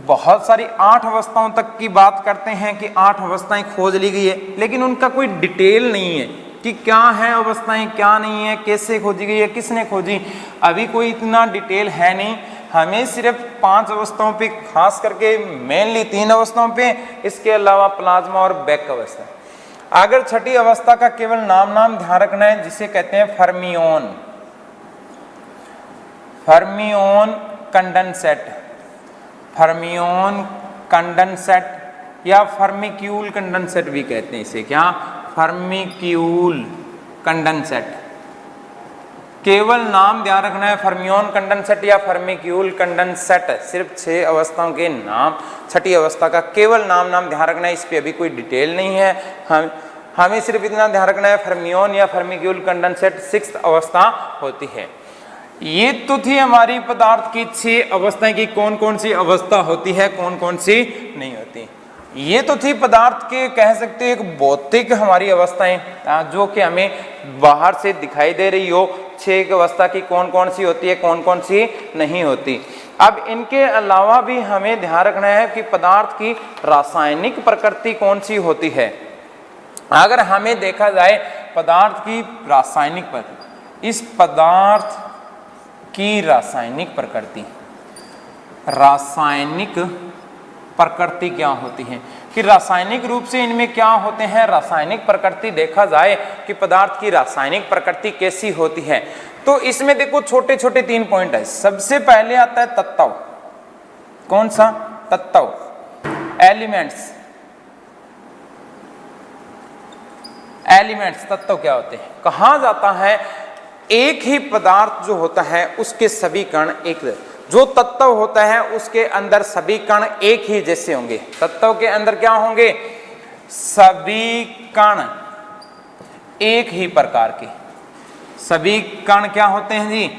बहुत सारी 8 अवस्थाओं तक की बात करते हैं कि 8 अवस्थाएं खोज ली गई है, लेकिन उनका कोई डिटेल नहीं है कि क्या है अवस्थाएं, क्या नहीं है, कैसे खोजी गई है, किसने खोजी, अभी कोई इतना डिटेल है नहीं। हमें सिर्फ 5 अवस्थाओं पे, खास करके मेनली 3 अवस्थाओं पे, इसके अलावा प्लाज्मा और बैक अवस्था। अगर 6ठी अवस्था का केवल नाम ध्यान रखना है, जिसे कहते हैं fermion, fermion condensate, fermion condensate या फर्मिक्यूल कंडेंसेट भी कहते हैं इसे। क्या, फर्मिक्यूल कंडेंसेट। केवल नाम ध्यान रखना है, फर्मियोन कंडेंसेट या फर्मिक्यूल कंडेंसेट। सिर्फ 6 अवस्थाओं के नाम, 6ठी अवस्था का केवल नाम ध्यान रखना है। इस पे अभी कोई डिटेल नहीं है। हमें सिर्फ इतना ध्यान रखना है, फर्मियोन या फर्मिक्यूल कंडेंसेट 6th अवस्था होती है। ये तो थी हमारी पदार्थ की 6 अवस्थाएं की कौन कौन सी अवस्था होती है, कौन कौन सी नहीं होती। ये तो थी पदार्थ के कह सकते हैं एक भौतिक हमारी अवस्थाएं जो कि हमें बाहर से दिखाई दे रही हो, 6 अवस्था की कौन कौन सी होती है, कौन कौन सी नहीं होती। अब इनके अलावा भी हमें ध्यान रखना है कि पदार्थ की रासायनिक प्रकृति कौन सी होती है। अगर हमें देखा जाए पदार्थ की रासायनिक प्रकृति, इस पदार्थ की रासायनिक प्रकृति क्या होती है कि रासायनिक रूप से इनमें क्या होते हैं, रासायनिक प्रकृति देखा जाए कि पदार्थ की रासायनिक प्रकृति कैसी होती है। तो इसमें देखो छोटे छोटे 3 पॉइंट है। सबसे पहले आता है तत्व। कौन सा? तत्व, एलिमेंट्स। तत्व क्या होते हैं? कहा जाता है एक ही पदार्थ जो होता है उसके सभी कण एक, जो तत्व होता है उसके अंदर सभी कण एक ही जैसे होंगे। तत्व के अंदर क्या होंगे? सभी कण एक ही प्रकार के। सभी कण क्या होते हैं जी?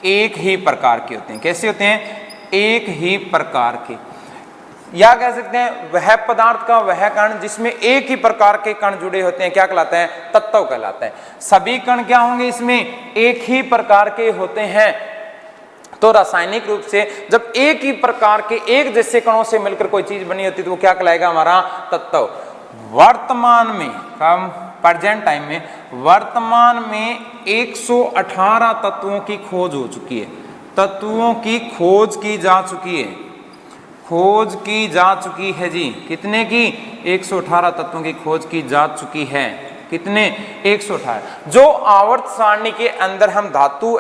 एक ही प्रकार के होते हैं। कैसे होते हैं? एक ही प्रकार के, या कह सकते हैं वह पदार्थ का वह कण जिसमें एक ही प्रकार के कण जुड़े होते हैं क्या कहलाता है? तत्व कहलाता है। सभी कण क्या होंगे? इसमें एक ही प्रकार के होते हैं। तो रासायनिक रूप से जब एक ही प्रकार के एक जैसे कणों से मिलकर कोई चीज बनी होती है तो वो क्या कहलाएगा? हमारा तत्व। वर्तमान में, प्रेजेंट टाइम में, वर्तमान में 118 तत्वों की खोज हो चुकी है। तत्वों की खोज की जा चुकी है, खोज की जा चुकी है जी। कितने की? 118 तत्वों की खोज की जा चुकी है। कितने? 118। जो आवर्त सारणी के अंदर हम धातु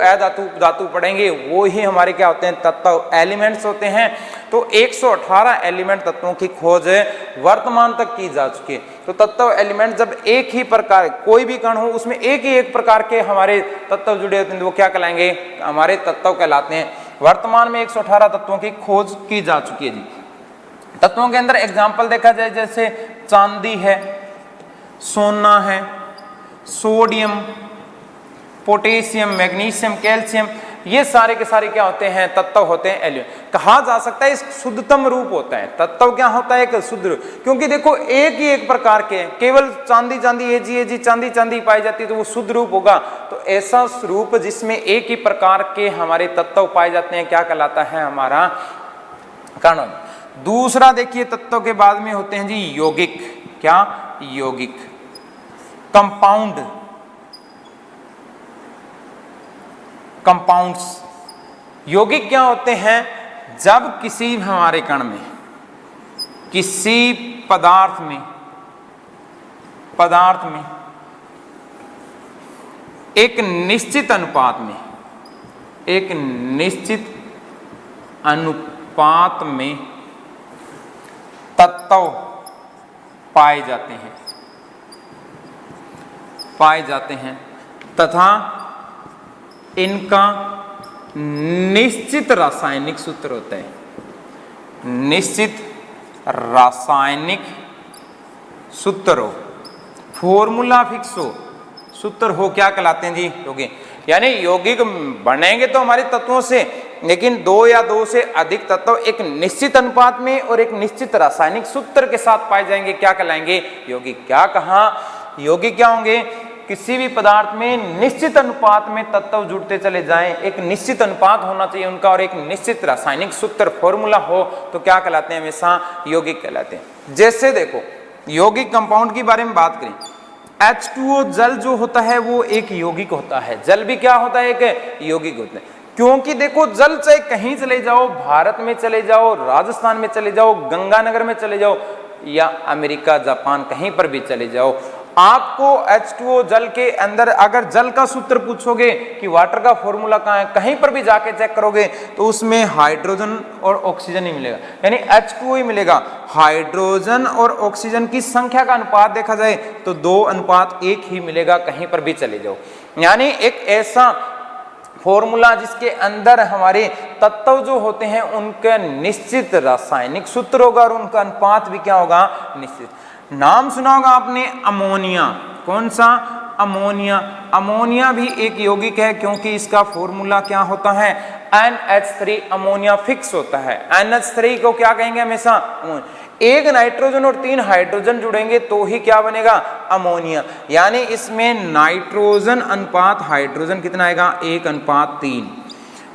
धातु पढ़ेंगे वो ही हमारे क्या होते हैं? तत्व, एलिमेंट्स होते हैं। तो 118 एलिमेंट तत्वों की खोज वर्तमान तक की जा चुकी है। तो तत्व एलिमेंट जब एक ही प्रकार, कोई भी कण हो उसमें एक ही एक प्रकार के हमारे तत्व जुड़े होते हैं तो वो क्या कहलाएंगे? हमारे तत्व कहलाते हैं। वर्तमान में 118 तत्वों की खोज की जा चुकी है जी। तत्वों के अंदर एग्जाम्पल देखा जाए जैसे चांदी है, सोना है, सोडियम, पोटेशियम, मैग्नीशियम, कैल्शियम, ये सारे के सारे क्या होते हैं? तत्व होते हैं, एलिमेंट। कहा जा सकता है इस शुद्धतम रूप होता है। तत्व क्या होता है? एक शुद्ध रूप। क्योंकि देखो एक ही एक प्रकार के, केवल चांदी चांदी एजी चांदी चांदी पाई जाती है तो वो शुद्ध रूप होगा। तो ऐसा रूप जिसमें एक ही प्रकार के हमारे तत्व पाए जाते हैं क्या कहलाता है? हमारा कण। दूसरा देखिए तत्व के बाद में होते हैं जी यौगिक। क्या? यौगिक, कंपाउंड, कंपाउंड्स। यौगिक क्या होते हैं? जब किसी हमारे कण में, किसी पदार्थ में एक निश्चित अनुपात में तत्व पाए जाते हैं तथा इनका निश्चित रासायनिक सूत्र होता है। निश्चित रासायनिक सूत्र हो, फॉर्मूला फिक्स हो, सूत्र हो, क्या कहलाते हैं जी? यौगिक। यानी यौगिक बनेंगे तो हमारे तत्वों से, लेकिन 2 या 2 से अधिक तत्व एक निश्चित अनुपात में और एक निश्चित रासायनिक सूत्र के साथ पाए जाएंगे, क्या कहलाएंगे? यौगिक। क्या कहा? यौगिक क्या होंगे? किसी भी पदार्थ में निश्चित अनुपात में तत्व जुड़ते चले जाएं, एक निश्चित अनुपात होना चाहिए उनका और एक निश्चित रासायनिक सूत्र, फॉर्मूला हो तो क्या कहलाते हैं? हमेशा यौगिक कहलाते हैं। जैसे देखो यौगिक कंपाउंड के बारे में बात करें, H2O जल जो होता है वो एक यौगिक होता है। जल भी क्या होता है? एक यौगिक होता है। क्योंकि देखो जल चाहे कहीं चले जाओ, भारत में चले जाओ, राजस्थान में चले जाओ, गंगानगर में चले जाओ या अमेरिका, जापान, कहीं पर भी चले जाओ, आपको H2O जल के अंदर अगर जल का सूत्र पूछोगे कि वाटर का फॉर्मूला कहाँ है, कहीं पर भी जाके चेक करोगे तो उसमें हाइड्रोजन और ऑक्सीजन ही मिलेगा, यानी H2O ही मिलेगा। हाइड्रोजन और ऑक्सीजन की संख्या का अनुपात देखा जाए तो 2:1 ही मिलेगा, कहीं पर भी चले जाओ। यानी एक ऐसा फॉर्मूला जिसके अंदर हमारे तत्व जो होते हैं उनका निश्चित रासायनिक सूत्र होगा और उनका अनुपात भी क्या होगा? निश्चित। नाम सुना होगा आपने अमोनिया। कौन सा? अमोनिया। अमोनिया भी एक यौगिक है क्योंकि इसका फॉर्मूला क्या होता है, NH3। अमोनिया फिक्स होता है। NH3 को क्या कहेंगे हमेशा, एक नाइट्रोजन और 3 हाइड्रोजन जुड़ेंगे तो ही क्या बनेगा, अमोनिया। यानी इसमें नाइट्रोजन अनुपात हाइड्रोजन कितना आएगा, 1:3।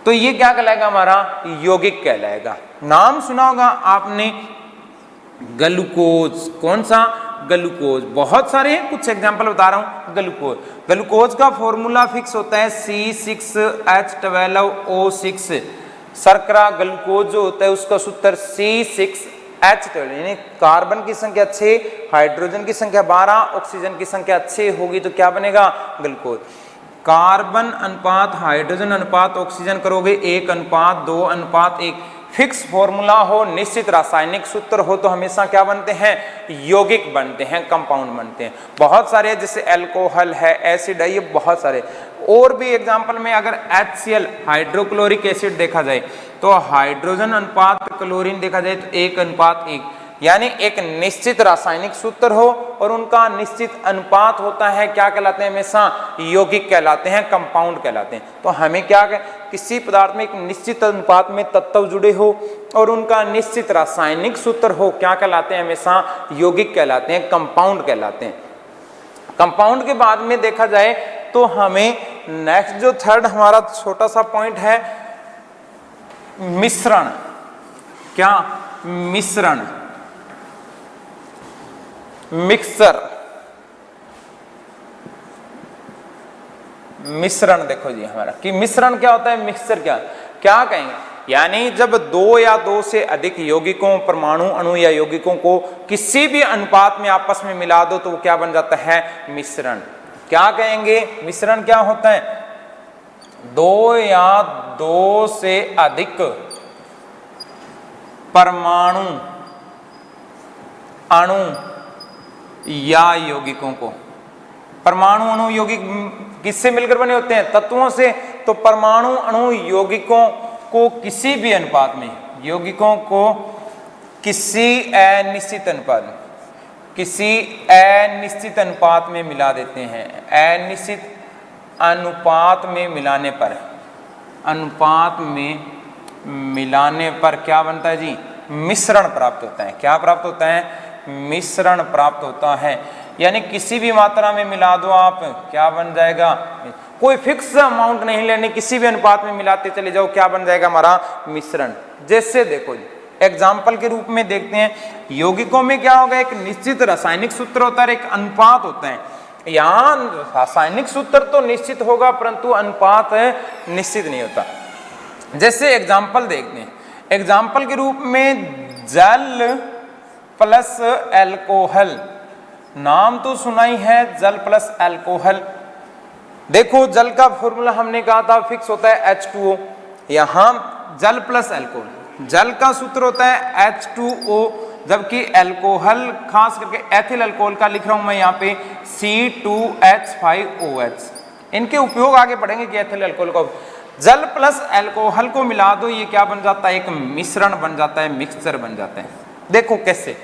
तो ये क्या कहलाएगा, हमारा यौगिक कहलाएगा। नाम सुना होगा आपने ग्लूकोज, कौन सा, ग्लूकोज। बहुत सारे हैं, कुछ एग्जांपल बता रहा हूं। ग्लूकोज, ग्लूकोज का फॉर्मूला फिक्स होता है C6H12O6। शर्करा ग्लूकोज जो होता है उसका सूत्र C6H12, यानी कार्बन की संख्या 6, हाइड्रोजन की संख्या 12, ऑक्सीजन की संख्या 6 होगी तो क्या बनेगा, ग्लूकोज। कार्बन अनुपात हाइड्रोजन अनुपात ऑक्सीजन करोगे 1:2:1। फिक्स फॉर्मूला हो, निश्चित रासायनिक सूत्र हो तो हमेशा क्या बनते हैं, यौगिक बनते हैं, कंपाउंड बनते हैं। बहुत सारे जैसे अल्कोहल है, एसिड है, ये बहुत सारे और भी एग्जांपल में अगर HCl हाइड्रोक्लोरिक एसिड देखा जाए तो हाइड्रोजन अनुपात क्लोरीन देखा जाए तो 1:1। यानी एक निश्चित रासायनिक सूत्र हो और उनका निश्चित अनुपात होता है, क्या कहलाते हैं, हमेशा यौगिक कहलाते हैं, कंपाउंड कहलाते हैं। तो हमें क्या किसी पदार्थ में एक निश्चित अनुपात में तत्व जुड़े हो और उनका निश्चित रासायनिक सूत्र हो, क्या कहलाते हैं, हमेशा यौगिक कहलाते हैं, कंपाउंड कहलाते हैं। कंपाउंड के बाद में देखा जाए तो हमें नेक्स्ट जो थर्ड हमारा छोटा सा पॉइंट है, मिश्रण। क्या, मिश्रण, मिक्सर। मिश्रण देखो जी हमारा कि मिश्रण क्या होता है, मिक्सर क्या कहेंगे, यानी जब 2 या 2 से अधिक यौगिकों, परमाणु, अणु या यौगिकों को किसी भी अनुपात में आपस में मिला दो तो वो क्या बन जाता है, मिश्रण। क्या कहेंगे, मिश्रण क्या होता है, 2 या 2 से अधिक परमाणु, अणु या यौगिकों को। परमाणु, अणु, यौगिक किससे मिलकर बने होते हैं, तत्वों से। तो परमाणु, अणु, यौगिकों को किसी भी अनुपात में, यौगिकों को किसी अनिश्चित अनुपात में, किसी अनिश्चित अनुपात में मिला देते हैं। अनिश्चित अनुपात में मिलाने पर, अनुपात में मिलाने पर क्या बनता है जी, मिश्रण प्राप्त होता है। क्या प्राप्त होता है, मिश्रण प्राप्त होता है। यानी किसी भी मात्रा में मिला दो आप, क्या बन जाएगा, कोई फिक्स अमाउंट नहीं लेने, किसी भी अनुपात में मिलाते चले जाओ, क्या बन जाएगा, हमारा मिश्रण। जैसे देखो जी एग्जाम्पल के रूप में देखते हैं, यौगिकों में क्या होगा, एक निश्चित रासायनिक सूत्र होता है, एक अनुपात होता है। यहाँ रासायनिक सूत्र तो निश्चित होगा परंतु अनुपात निश्चित नहीं होता। जैसे एग्जाम्पल देखते हैं, एग्जाम्पल के रूप में जल प्लस अल्कोहल। नाम तो सुना ही है, जल प्लस अल्कोहल। देखो जल का फॉर्मूला हमने कहा था फिक्स होता है H2O। यहां जल प्लस अल्कोहल, जल का सूत्र होता है H2O, जबकि अल्कोहल खास करके एथिल अल्कोहल का लिख रहा हूं मैं यहाँ पे C2H5OH। इनके उपयोग आगे पढ़ेंगे कि एथिल अल्कोहल का जल प्लस अल्कोहल को मिला दो, ये क्या बन जाता है, एक मिश्रण बन जाता है, मिक्सचर बन जाता है। देखो कैसे,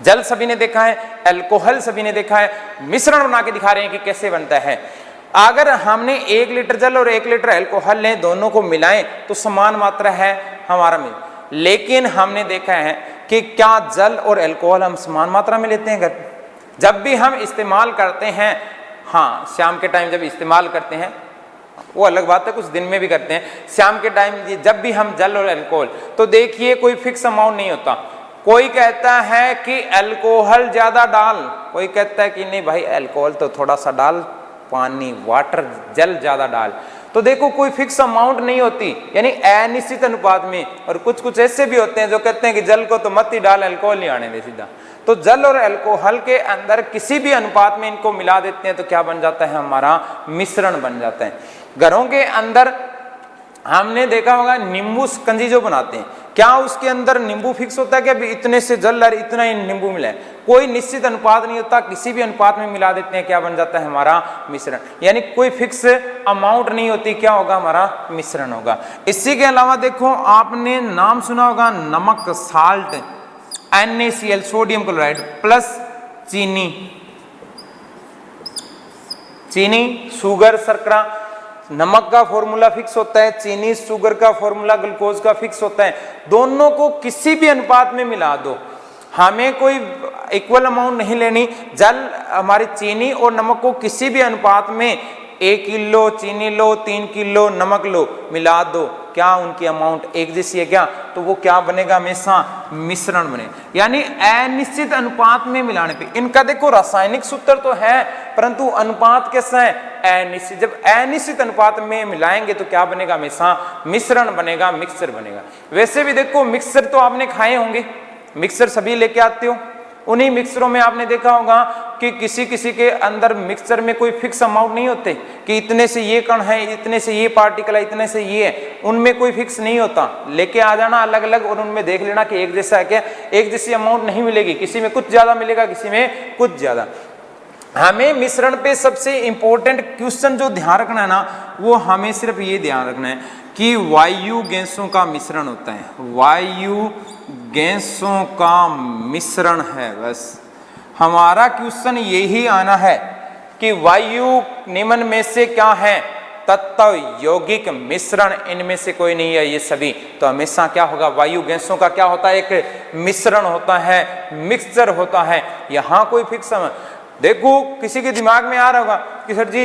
जल सभी ने देखा है, अल्कोहल सभी ने देखा है, मिश्रण बना के दिखा रहे हैं कि कैसे बनता है। अगर हमने 1 लीटर जल और 1 लीटर अल्कोहल लें, दोनों को मिलाएं तो समान मात्रा है हमारा में। लेकिन हमने देखा है कि क्या जल और अल्कोहल हम समान मात्रा में लेते हैं घर, जब भी हम इस्तेमाल करते हैं। हाँ, शाम के टाइम जब इस्तेमाल करते हैं वो अलग बात है, कुछ दिन में भी करते हैं। शाम के टाइम जब भी हम जल और अल्कोहल, तो देखिए कोई फिक्स अमाउंट नहीं होता। कोई कहता है कि अल्कोहल ज्यादा डाल, कोई कहता है कि नहीं भाई अल्कोहल तो थोड़ा सा डाल, पानी वाटर जल ज्यादा डाल। तो देखो कोई फिक्स अमाउंट नहीं होती, यानी अनिश्चित अनुपात में। और कुछ कुछ ऐसे भी होते हैं जो कहते हैं कि जल को तो मत ही डाल, अल्कोहल नहीं आने दे सीधा। तो जल और अल्कोहल के अंदर किसी भी अनुपात में इनको मिला देते हैं तो क्या बन जाता है, हमारा मिश्रण बन जाता है। घरों के अंदर हमने देखा होगा नींबू शिकंजी जो बनाते हैं, क्या उसके अंदर नींबू फिक्स होता है कि अभी इतने से जल और इतना ही नींबू मिला है, कोई निश्चित अनुपात नहीं होता, किसी भी अनुपात में मिला देते हैं, क्या बन जाता है, हमारा मिश्रण। यानी कोई फिक्स अमाउंट नहीं होती, क्या होगा, हमारा मिश्रण होगा। इसी के अलावा देखो आपने नाम सुना होगा नमक, salt, NaCl sodium chloride plus चीनी, चीनी, शुगर, शर्करा, नमक का फॉर्मूला फिक्स होता है, चीनी शुगर का फॉर्मूला ग्लूकोज का फिक्स होता है। दोनों को किसी भी अनुपात में मिला दो, हमें कोई इक्वल अमाउंट नहीं लेनी। जल हमारी चीनी और नमक को किसी भी अनुपात में 1 किलो चीनी लो, 3 किलो नमक लो, मिला दो, क्या उनकी अमाउंट एक जैसी है क्या? तो वो क्या बनेगा? हमेशा मिश्रण बने, यानी अनिश्चित अनुपात में मिलाने पे। इनका देखो रासायनिक सूत्र तो है, परंतु अनुपात कैसा है? अनिश्चित। जब अनिश्चित अनुपात में मिलाएंगे तो क्या बनेगा? हमेशा मिश्रण बनेगा, मिक्सचर बनेगा। वैसे भी देखो मिक्सचर तो आपने खाए होंगे, मिक्सचर सभी लेके आते हो। उन्हीं मिक्सरों में आपने देखा होगा कि किसी किसी के अंदर मिक्सचर में कोई फिक्स अमाउंट नहीं होते कि इतने से ये कण है, इतने से ये पार्टिकल है, इतने से ये है, उनमें कोई फिक्स नहीं होता। लेके आ जाना अलग अलग और उनमें देख लेना कि एक जैसा है क्या। एक जैसी अमाउंट नहीं मिलेगी, किसी में कुछ ज्यादा मिलेगा, किसी में कुछ ज्यादा। हमें मिश्रण पे सबसे इंपॉर्टेंट क्वेश्चन जो ध्यान रखना है ना, वो हमें सिर्फ ये ध्यान रखना है कि वायु गैसों का मिश्रण होता है, वायु गैसों का मिश्रण है। बस हमारा क्वेश्चन यही आना है कि वायु निम्न में से क्या है? तत्व, यौगिक, मिश्रण, इनमें से कोई नहीं है ये सभी। तो हमेशा क्या होगा? वायु गैसों का क्या होता है? एक मिश्रण होता है, मिक्सचर होता है। यहाँ कोई फिक्स देखो किसी के दिमाग में आ रहा होगा कि सर जी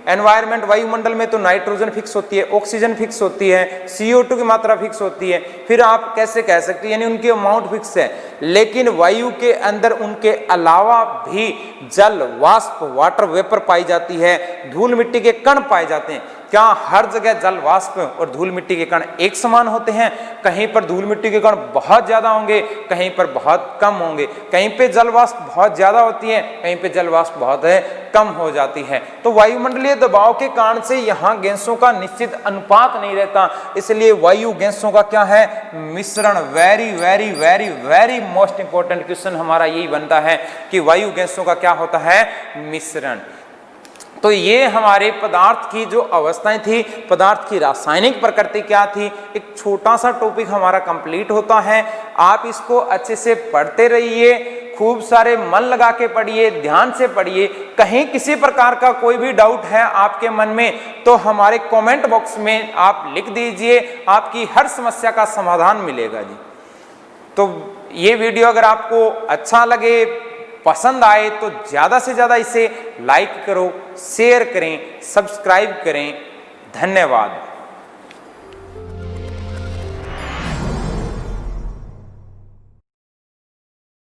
एनवायरमेंट, वायुमंडल में तो नाइट्रोजन फिक्स होती है, ऑक्सीजन फिक्स होती है, CO2 की मात्रा फिक्स होती है, फिर आप कैसे कह सकते हैं? यानी उनकी अमाउंट फिक्स है। लेकिन वायु के अंदर उनके अलावा भी जल, वाष्प, वाटर वेपर पाई जाती है, धूल मिट्टी के कण पाए जाते हैं। क्या हर जगह जल, वाष्प और धूल मिट्टी के कण एक समान होते हैं? कहीं पर धूल मिट्टी के कण बहुत ज्यादा होंगे, कहीं पर बहुत कम होंगे, कहीं पे जल वाष्प बहुत ज्यादा होती है, कहीं पे जल वाष्प बहुत कम हो जाती है। तो वायुमंडलीय दबाव के कारण से यहाँ गैसों का निश्चित अनुपात नहीं रहता, इसलिए वायु गैसों का क्या है? मिश्रण। Very very very very most important question हमारा यही बनता है कि वायु गैसों का क्या होता है? मिश्रण। तो ये हमारे पदार्थ की जो अवस्थाएं थी, पदार्थ की रासायनिक प्रकृति क्या थी, एक छोटा सा टॉपिक हमारा कंप्लीट होता है। आप इसको अच्छे से पढ़ते रहिए, खूब सारे मन लगा के पढ़िए, ध्यान से पढ़िए। कहीं किसी प्रकार का कोई भी डाउट है आपके मन में तो हमारे कमेंट बॉक्स में आप लिख दीजिए, आपकी हर समस्या का समाधान मिलेगा जी। तो ये वीडियो अगर आपको अच्छा लगे, पसंद आए तो ज़्यादा से ज़्यादा इसे लाइक करो, शेयर करें, सब्सक्राइब करें। धन्यवाद।